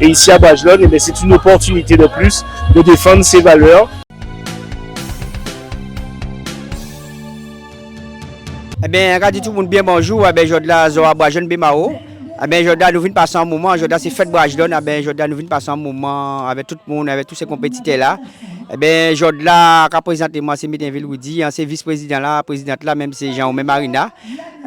Et ici à Brajlon, eh c'est une opportunité de plus de défendre ses valeurs. Eh bien, quand tout le monde bien bonjour, eh bien, je suis Zora Brajlon Bemao. Eh bien, je nous venons passer un moment, je c'est fête Brajlon, eh bien, je nous venons passer un moment avec tout le monde, avec tous ces compétiteurs là. Eh bien, je là, quand présenté moi, c'est Métinville Woody, c'est vice-président là, présidente là, même c'est Jean-Omer Marina.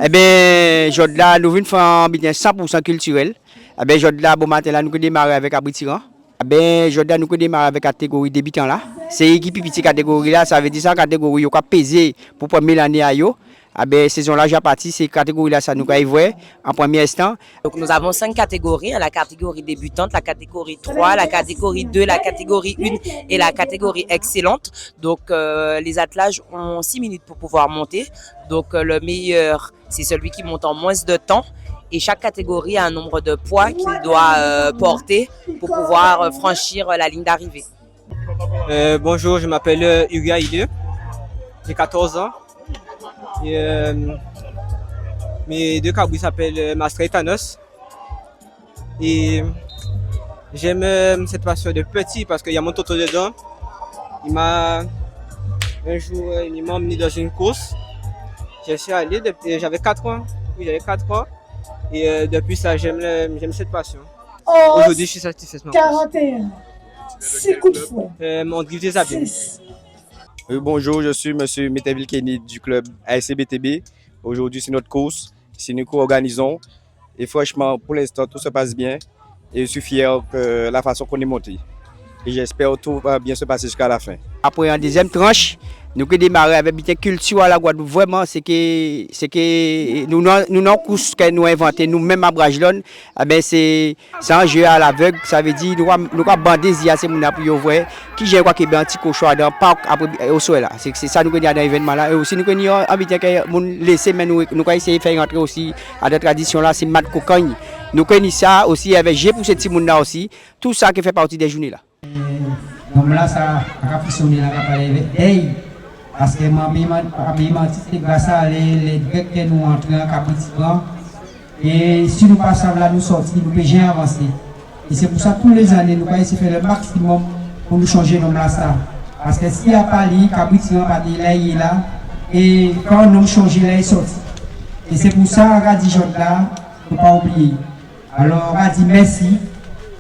Eh bien, je là, nous venons faire un 100% culturel. Eh bien, je là, bon matin là, nous démarrer avec Abritiran. Eh bien, je là, nous démarrer avec la catégorie débutant là. C'est équipe petite catégorie là, ça veut dire ça catégorie qui a pesé pour première année à yo. Ah ben, saison là, j'ai parti, ces catégories-là, ça nous voir en premier instant. Donc, nous avons 5 catégories, la catégorie débutante, la catégorie 3, la catégorie 2, la catégorie 1 et la catégorie excellente. Donc, les attelages ont 6 minutes pour pouvoir monter. Donc, le meilleur, c'est celui qui monte en moins de temps. Et chaque catégorie a un nombre de poids qu'il doit porter pour pouvoir franchir la ligne d'arrivée. Bonjour, je m'appelle Hugo Haïdé, j'ai 14 ans. Et, mes deux cabris s'appellent Mastra et Thanos. Et j'aime cette passion de petit parce qu'il y a mon toto dedans. Un jour, il m'a emmené dans une course. J'y suis allé, j'avais 4 ans. Oui, j'avais 4 ans. Et depuis ça, j'aime cette passion. Aujourd'hui, je suis satisfait de ma course. 41. 6 coups de fouet. Mon drift des abîmes. Bonjour, je suis M. Métinville Kenny du club ASC-BTB. Aujourd'hui, c'est notre course, c'est nous qui organisons. Et franchement, pour l'instant, tout se passe bien. Et je suis fier de la façon qu'on est monté. Et j'espère que tout va bien se passer jusqu'à la fin. Après, en deuxième tranche, nous avons démarré avec une culture à la Guadeloupe. Vraiment, c'est que nous avons course que nous avons inventé nous-mêmes à Brajlon. C'est un jeu à l'aveugle. Ça veut dire nous avons bandé à ces gens pour voir qui j'ai quoi qui est un petit cochon dans le parc au sol là. C'est ça nous avons dit dans l'événement là. Et aussi nous avons invité que laisser, mais nous avons essayé de faire rentrer aussi à des traditions là. C'est mat cocagne. Nous connaissons ça aussi avec G pour ces petits gens là aussi. Tout ça qui fait partie des journées là. Donc là, ça a fonctionné là, parce que c'est grâce à les Grecs que nous entrons en Capricorne. Et si nous passons là, nous sortons, nous pouvons avancer. Et c'est pour ça que tous les années, nous allons essayer de faire le maximum pour nous changer nos là. Parce que s'il n'y a pas de Capricorne, pas de là, il est là. Et quand nous changeons là, il est sorti. Et c'est pour ça qu'on a dit là, il ne faut pas oublier. Alors on a dit merci,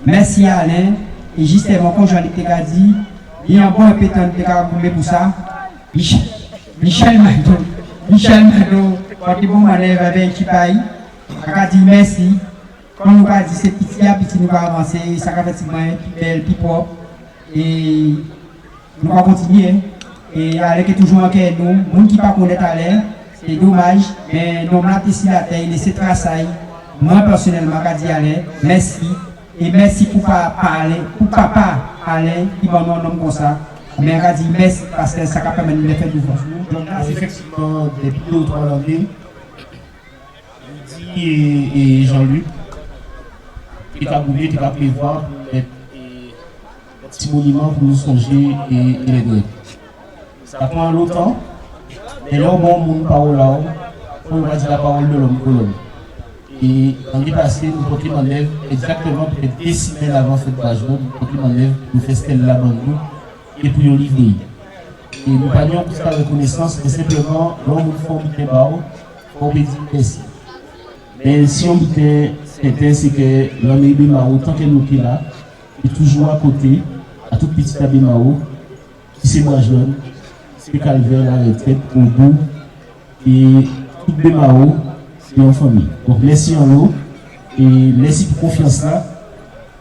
merci à Alain. Et justement, comme Jean-Luc a dit, il y a un bon répétant pour ça. Michel Mado, quand il bon manèvre avec Chipaï, on a dit merci. Comme nous avons dit, c'est petit à petit, nous allons avancer, ça va effectivement plus belle, plus propre. Et nous allons continuer. Et avec toujours en nous, les gens qui ne pas connaître à l'air, c'est dommage, mais nous avons ici la terre, laisser tracer. Moi personnellement, je dis à l'air, merci. Et merci pour papa Alain qui m'a donné un nom comme ça. Mais on a dit merci parce que ça permet de faire du vent. Donc effectivement, depuis 2 ou 3 années, Rudy et Jean-Luc, qui ont voulu, qui ont prévoir un petit monument pour nous songer et les Grecs. Ça prend longtemps, et là, on parole là, on va dire la parole de l'homme colonne. Et l'année passée, nous avons en œuvre exactement peut-être 10 semaines avant cette page, nous avons en œuvre pour faire ce qu'elle a bandou et pour nous livrer. Et nous n'avons pas de reconnaissance, mais simplement, l'homme nous fait un barreau, on peut dire merci. Mais si on était certain, c'est que l'homme Bemao, tant que nous sommes là, est toujours à côté, à tout petit Bemao, qui c'est Brajlon, c'est Calvaire, la retraite, au bout, et tout Bemao, en famille. Donc merci à nous et merci pour confiance là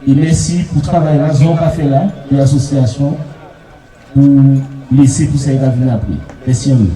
et merci pour le travail là, on va faire là, de l'association pour laisser tout ça venir après. Merci à nous.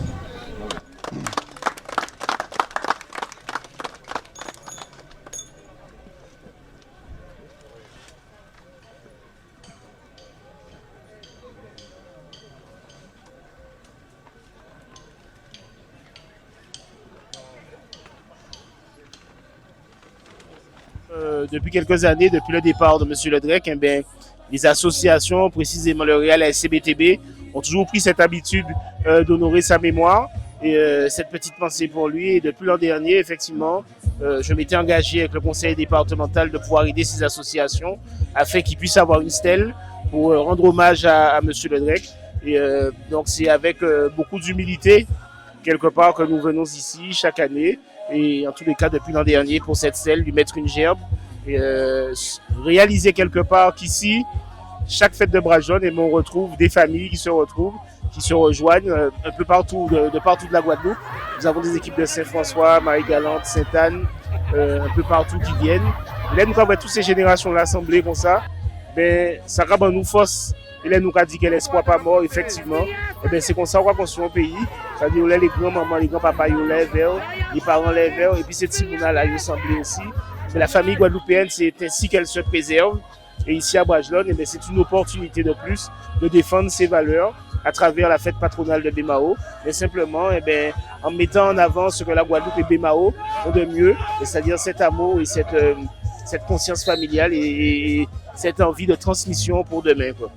Depuis quelques années, depuis le départ de M. Ledrec, eh les associations, précisément le Real ASC-BTB, ont toujours pris cette habitude d'honorer sa mémoire. Et cette petite pensée pour lui. Et depuis l'an dernier, effectivement, je m'étais engagé avec le conseil départemental de pouvoir aider ces associations afin qu'ils puissent avoir une stèle pour rendre hommage à Monsieur Le Drec. Et donc c'est avec beaucoup d'humilité quelque part que nous venons ici chaque année. Et en tous les cas, depuis l'an dernier, pour cette stèle, lui mettre une gerbe et réaliser quelque part qu'ici, chaque fête de bras jaunes, et on retrouve des familles qui se retrouvent, qui se rejoignent un peu partout, de partout de la Guadeloupe. Nous avons des équipes de Saint-François, Marie-Galante, Sainte-Anne, un peu partout qui viennent. Et là, nous avons toutes ces générations-là assemblées comme ça. Ben, ça va nous force. Et là, nous avons dit que l'espoir pas mort, effectivement. Et ben, c'est comme ça qu'on va construire un pays. C'est-à-dire, là, les grands-mamans, les grands-papas, ils lèvent vers, les parents lèvent vers, et puis ces petits mouna-là, ils semblent aussi. Mais la famille guadeloupéenne, c'est ainsi qu'elle se préserve. Et ici à Brajlon, eh c'est une opportunité de plus de défendre ses valeurs à travers la fête patronale de Bémao, mais simplement en mettant en avant ce que la Guadeloupe et Bémao ont de mieux, c'est-à-dire cet amour et cette conscience familiale et cette envie de transmission pour demain, quoi.